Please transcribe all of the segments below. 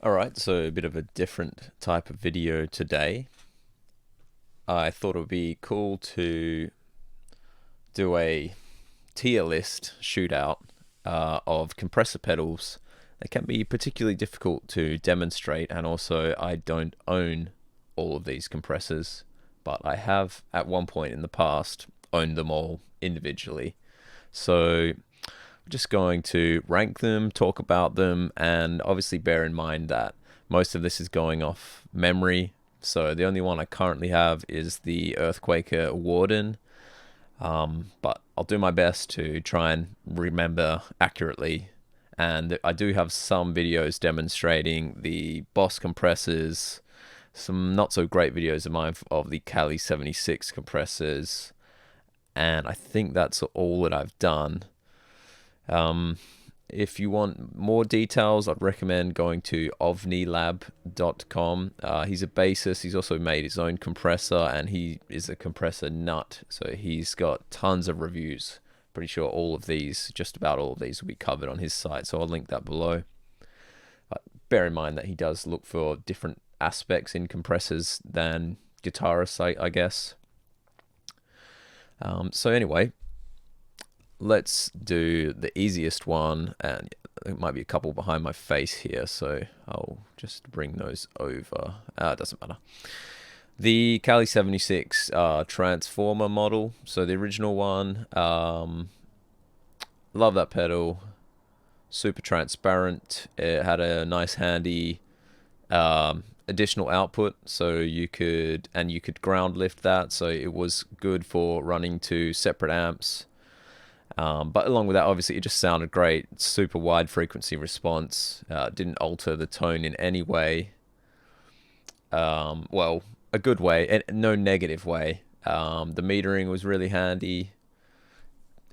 Alright, so a bit of a different type of video today. I thought it would be cool to do a tier list shootout of compressor pedals. They can be particularly difficult to demonstrate, and also I don't own all of these compressors, but I have at one point in the past owned them all individually. So just going to rank them, talk about them, and obviously bear in mind that most of this is going off memory. So the only one I currently have is the Earthquaker Warden, but I'll do my best to try and remember accurately. And I do have some videos demonstrating the Boss compressors, some not so great videos of mine of the Kali 76 compressors, and I think that's all that I've done. If you want more details, I'd recommend going to ovnilab.com. He's a bassist. He's also made his own compressor, and he is a compressor nut. So he's got tons of reviews. Pretty sure all of these, just about all of these, will be covered on his site. So I'll link that below. Bear in mind that he does look for different aspects in compressors than guitarists, I guess. So anyway, let's do the easiest one, and there might be a couple behind my face here, so I'll just bring those over. It doesn't matter. The Kali 76 transformer model, so the original one. Love that pedal. Super transparent. It had a nice handy additional output, so you could ground lift that, so it was good for running to separate amps. But along with that, obviously, it just sounded great. Super wide frequency response. Didn't alter the tone in any way. Well, a good way, and no negative way. The metering was really handy.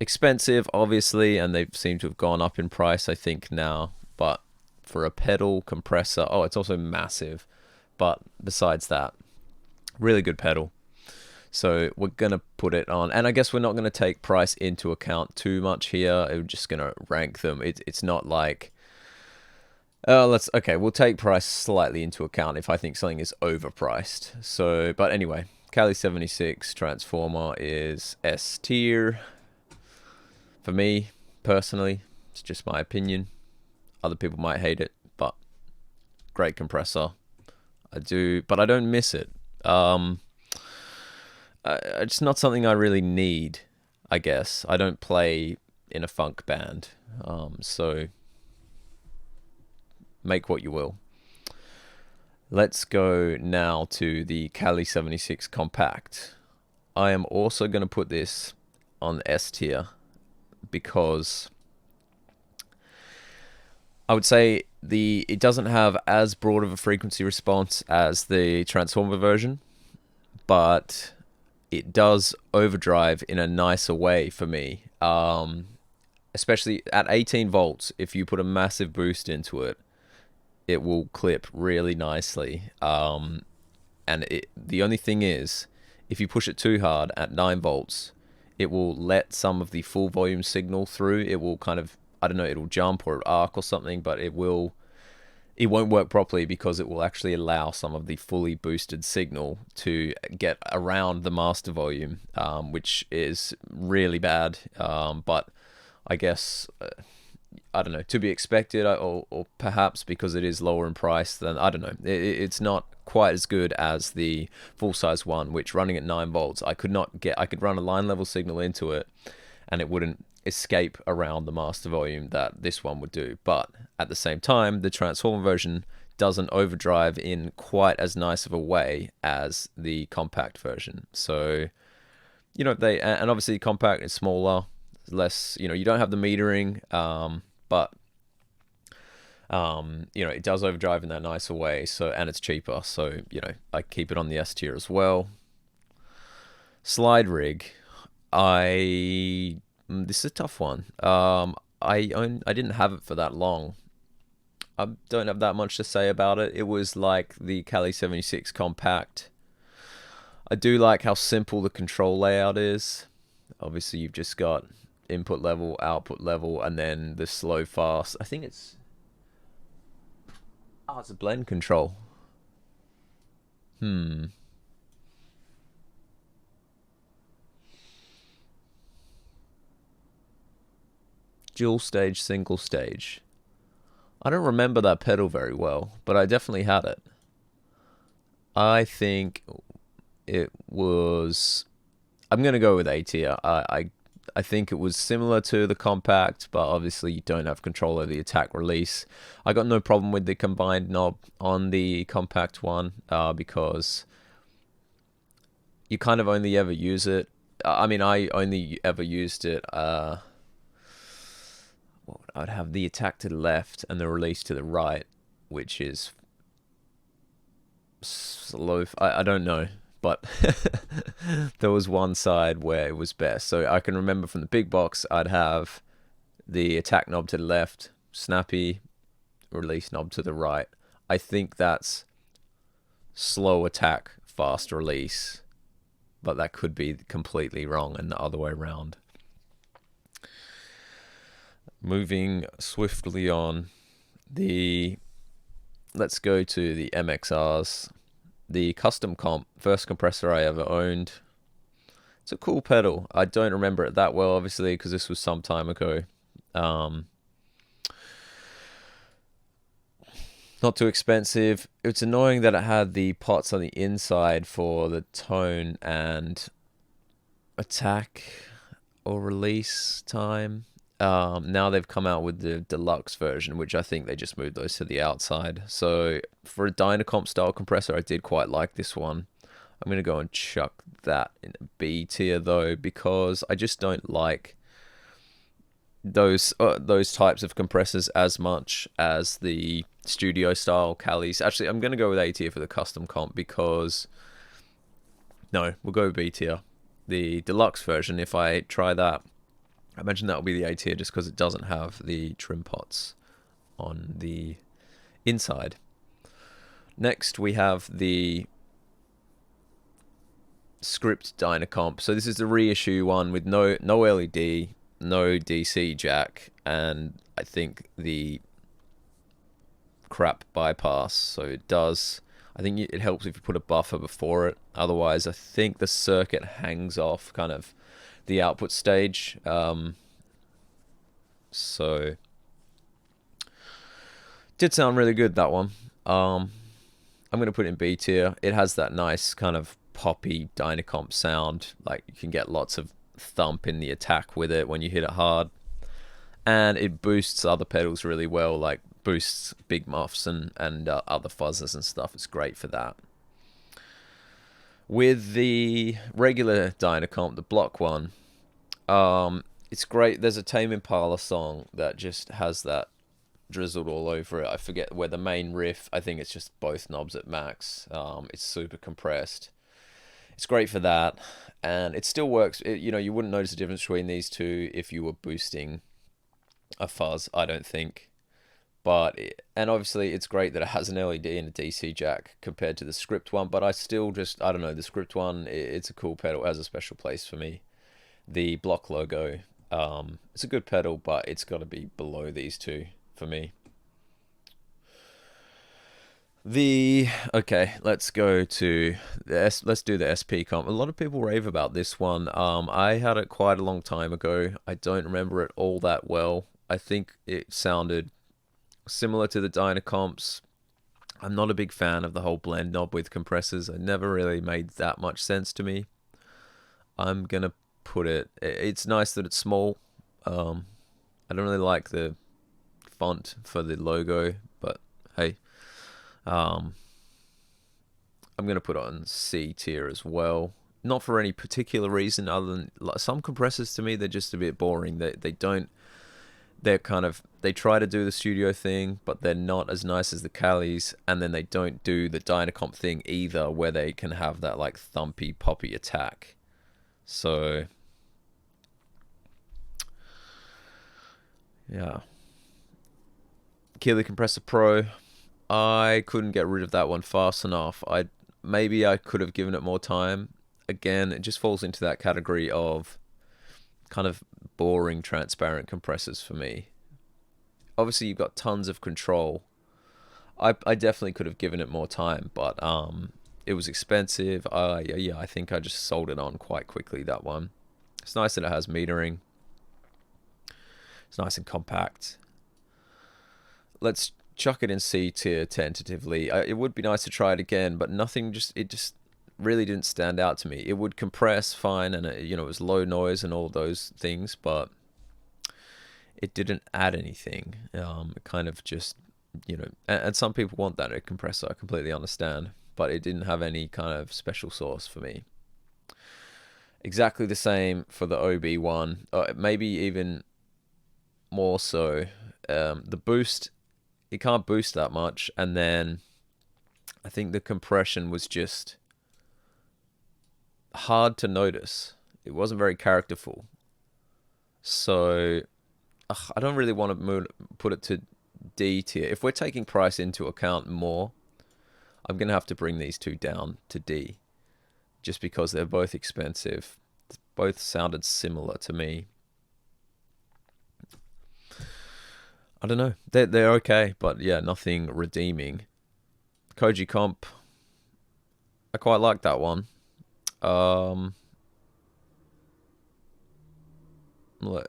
Expensive, obviously, and they seem to have gone up in price, I think, now. But for a pedal compressor, oh, it's also massive. But besides that, really good pedal. So we're going to put it on, and I guess we're not going to take price into account too much here. We're just going to rank them. It's not like, we'll take price slightly into account if I think something is overpriced. So, but anyway, Kali 76 Transformer is S tier. For me, personally, it's just my opinion. Other people might hate it, but great compressor. But I don't miss it. It's not something I really need, I guess. I don't play in a funk band, so make what you will. Let's go now to the Kali 76 Compact. I am also going to put this on S tier because I would say it doesn't have as broad of a frequency response as the Transformer version, but it does overdrive in a nicer way for me. Especially at 18 volts, if you put a massive boost into it, it will clip really nicely. The only thing is, if you push it too hard at 9 volts, it will let some of the full volume signal through. It will kind of, I don't know, it'll jump or arc or something, but it won't work properly because it will actually allow some of the fully boosted signal to get around the master volume, which is really bad. But I guess, I don't know, to be expected, or perhaps because it is lower in price, then I don't know. It's not quite as good as the full-size one, which running at 9 volts, I could run a line level signal into it, and it wouldn't escape around the master volume that this one would do. But at the same time, the Transformer version doesn't overdrive in quite as nice of a way as the compact version. So, and obviously compact is smaller, less, you don't have the metering, but it does overdrive in that nicer way. So, and it's cheaper. So, I keep it on the S tier as well. Slide rig. This is a tough one. I didn't have it for that long. I don't have that much to say about it. It was like the Kali 76 Compact. I do like how simple the control layout is. Obviously, you've just got input level, output level, and then the slow fast. I think it's Oh, it's a blend control. Dual stage, single stage. I don't remember that pedal very well, but I definitely had it. I think it was. I'm gonna go with A tier. I think it was similar to the compact, but obviously you don't have control over the attack release. I got no problem with the combined knob on the compact one because you kind of only ever use it. I mean, I only ever used it. I'd have the attack to the left and the release to the right, which is slow. I don't know, but there was one side where it was best. So I can remember from the big box, I'd have the attack knob to the left, snappy, release knob to the right. I think that's slow attack, fast release, but that could be completely wrong and the other way around. Moving swiftly on, let's go to the Mxrs, the custom comp, first compressor I ever owned. It's a cool pedal. I don't remember it that well, obviously, because this was some time ago. Not too expensive. It's annoying that it had the pots on the inside for the tone and attack or release time. Now they've come out with the deluxe version, which I think they just moved those to the outside. So for a Dynacomp style compressor, I did quite like this one. I'm going to go and chuck that in a B tier though, because I just don't like those types of compressors as much as the studio style Calis. Actually, I'm going to go with A tier for the custom comp because... No, we'll go with B tier. The deluxe version, if I try that, I imagine that'll be the A tier just because it doesn't have the trim pots on the inside. Next, we have the script Dynacomp. So this is the reissue one with no LED, no DC jack, and I think the crap bypass. So it does... I think it helps if you put a buffer before it. Otherwise, I think the circuit hangs off kind of the output stage. So did sound really good, that one. I'm going to put it in B tier. It has that nice kind of poppy Dynacomp sound. Like you can get lots of thump in the attack with it when you hit it hard. And it boosts other pedals really well, like boosts big muffs and other fuzzers and stuff. It's great for that. With the regular Dynacomp, the block one, it's great. There's a Tame Impala song that just has that drizzled all over it. I forget where the main riff, I think it's just both knobs at max. It's super compressed. It's great for that, and it still works. You wouldn't notice the difference between these two if you were boosting a fuzz, I don't think. And obviously it's great that it has an LED and a DC jack compared to the script one, but I don't know, the script one, it's a cool pedal. It has a special place for me. The block logo, it's a good pedal, but it's got to be below these two for me. Okay, let's go to let's do the SP comp. A lot of people rave about this one. I had it quite a long time ago. I don't remember it all that well. I think it sounded similar to the Dynacomps. I'm not a big fan of the whole blend knob with compressors. It never really made that much sense to me. I'm gonna put it... It's nice that it's small. I don't really like the font for the logo, but hey. I'm gonna put it on C tier as well. Not for any particular reason other than some compressors to me, they're just a bit boring. They try to do the studio thing, but they're not as nice as the Calis, and then they don't do the Dynacomp thing either, where they can have that like thumpy, poppy attack. So yeah. Keeley Compressor Pro, I couldn't get rid of that one fast enough. Maybe I could have given it more time. Again, it just falls into that category of kind of boring, transparent compressors for me. Obviously, you've got tons of control. I definitely could have given it more time, but it was expensive. Yeah, I think I just sold it on quite quickly, that one. It's nice that it has metering. It's nice and compact. Let's chuck it in C tier tentatively. It would be nice to try it again, but it just really didn't stand out to me. It would compress fine, and it was low noise and all those things, but it didn't add anything. It kind of just, and some people want that in a compressor. I completely understand, but it didn't have any kind of special sauce for me. Exactly the same for the OB1, maybe even more so. The boost, it can't boost that much, and then I think the compression was just hard to notice. It wasn't very characterful. So I don't really want to put it to D tier. If we're taking price into account more, I'm going to have to bring these two down to D, just because they're both expensive. Both sounded similar to me. I don't know. They're okay, but yeah, nothing redeeming. Koji Comp, I quite like that one.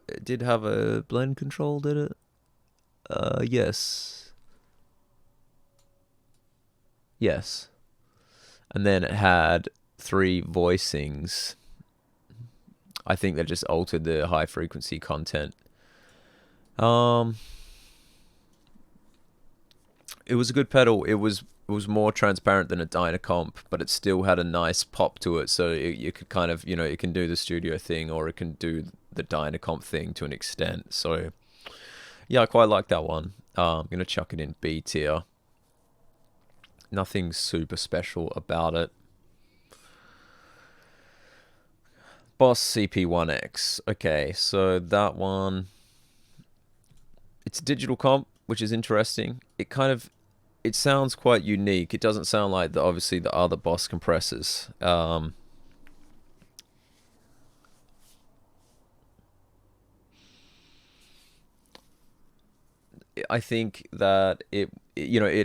It did have a blend control, did it? Yes. Yes. And then it had 3 voicings. I think they just altered the high frequency content. It was a good pedal. It was more transparent than a Dynacomp, but it still had a nice pop to it. So you could kind of, it can do the studio thing, or it can do the Dynacomp thing to an extent. So yeah, I quite like that one. I'm going to chuck it in B tier. Nothing super special about it. Boss CP1X. Okay, so that one, it's a digital comp, which is interesting. It sounds quite unique. It doesn't sound like obviously the other Boss compressors. I think that it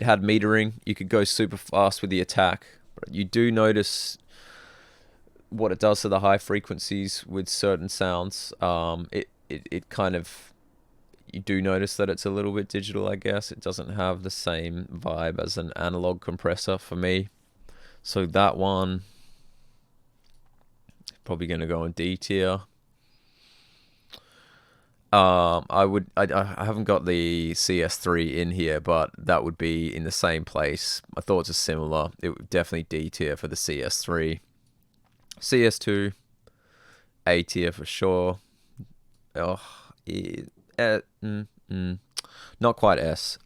had metering. You could go super fast with the attack, but you do notice what it does to the high frequencies with certain sounds. It kind of, you do notice that it's a little bit digital, I guess. It doesn't have the same vibe as an analog compressor for me. So that one, probably going to go in D tier. I haven't got the CS3 in here, but that would be in the same place. My thoughts are similar. It would definitely D tier for the CS3. CS2, A tier for sure. Not quite S.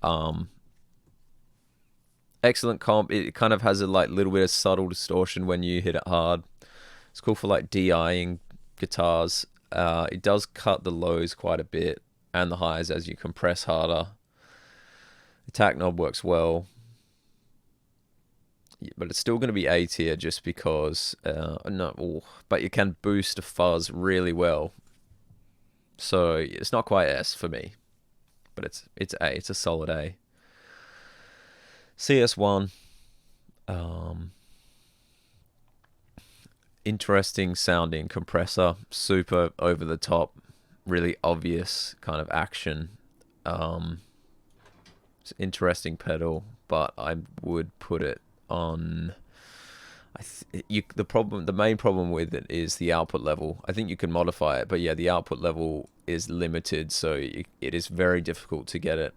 Excellent comp. It kind of has a little bit of subtle distortion when you hit it hard. It's cool for DIing guitars. It does cut the lows quite a bit and the highs as you compress harder. The tack knob works well, but it's still going to be A tier just because but you can boost a fuzz really well. So it's not quite S for me, but it's A. It's a solid A. CS1, interesting sounding compressor, super over the top, really obvious kind of action. It's an interesting pedal, but I would put it on. The main problem with it is the output level. I think you can modify it, but yeah, the output level is limited, so it is very difficult to get it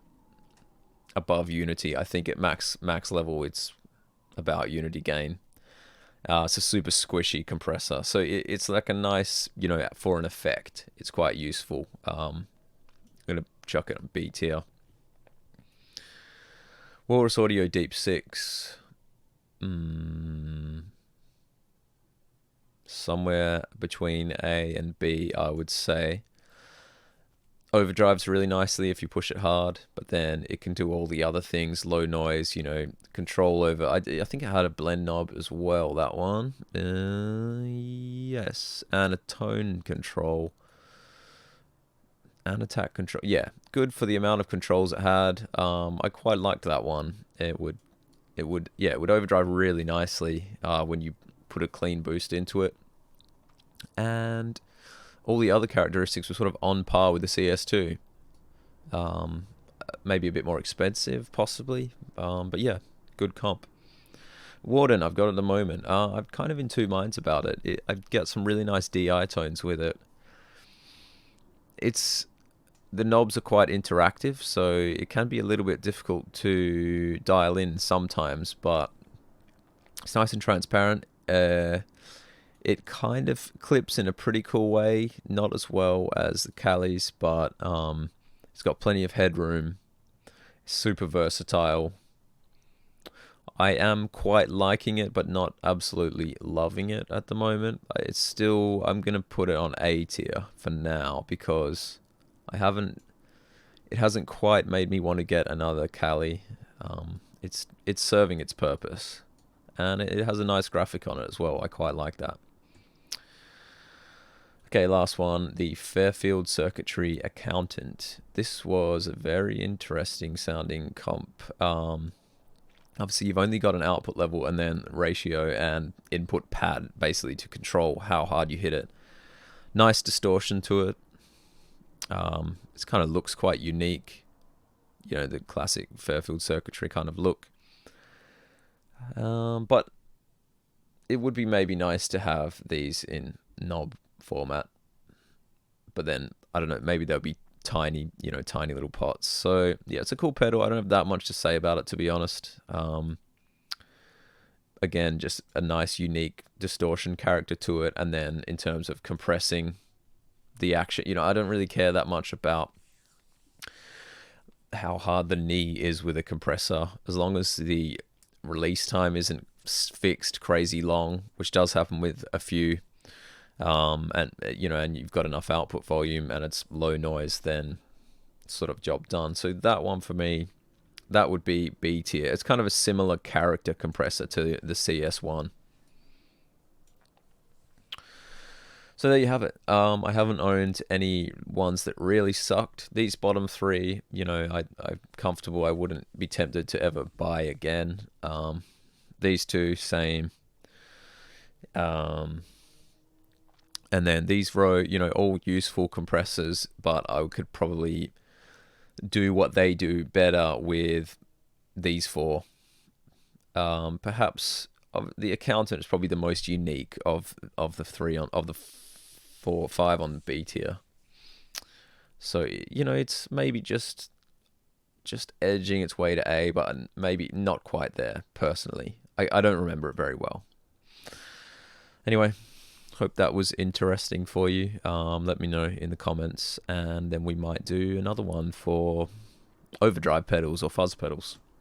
above unity. I think at max level, it's about unity gain. It's a super squishy compressor, so it's like a nice, for an effect, it's quite useful. I'm gonna chuck it on B tier. Walrus Audio Deep 6. Somewhere between A and B, I would say. Overdrives really nicely if you push it hard, but then it can do all the other things. Low noise, control over. I think it had a blend knob as well, that one. Yes, and a tone control. And attack control. Yeah, good for the amount of controls it had. I quite liked that one. It would overdrive really nicely when you put a clean boost into it. And all the other characteristics were sort of on par with the CS2. Maybe a bit more expensive, possibly. But yeah, good comp. Warden, I've got at the moment. I'm kind of in two minds about it. I get some really nice DI tones with it. The knobs are quite interactive, so it can be a little bit difficult to dial in sometimes, but it's nice and transparent. It kind of clips in a pretty cool way, not as well as the Callies, but it's got plenty of headroom. Super versatile. I am quite liking it, but not absolutely loving it at the moment. I'm going to put it on A tier for now, because it hasn't quite made me want to get another Callie. It's serving its purpose, and it has a nice graphic on it as well. I quite like that. Okay, last one, the Fairfield Circuitry Accountant. This was a very interesting sounding comp. Obviously, you've only got an output level and then ratio and input pad, basically, to control how hard you hit it. Nice distortion to it. It kind of looks quite unique. You know, the classic Fairfield Circuitry kind of look. But it would be maybe nice to have these in knob format. But then, I don't know, maybe they'll be tiny little pots. So yeah, it's a cool pedal. I don't have that much to say about it, to be honest. Again, just a nice unique distortion character to it. And then in terms of compressing the action, I don't really care that much about how hard the knee is with a compressor, as long as the release time isn't fixed crazy long, which does happen with a few. And you've got enough output volume and it's low noise, then sort of job done. So that one for me, that would be B tier. It's kind of a similar character compressor to the CS1. So there you have it. I haven't owned any ones that really sucked. These bottom three, I'm comfortable. I wouldn't be tempted to ever buy again. These two, same. And then these row, all useful compressors, but I could probably do what they do better with these four. Perhaps the Accountant is probably the most unique of the three of the 4 or 5 on the B tier. So it's maybe just edging its way to A, but maybe not quite there. Personally, I don't remember it very well. Anyway. Hope that was interesting for you. Let me know in the comments, and then we might do another one for overdrive pedals or fuzz pedals.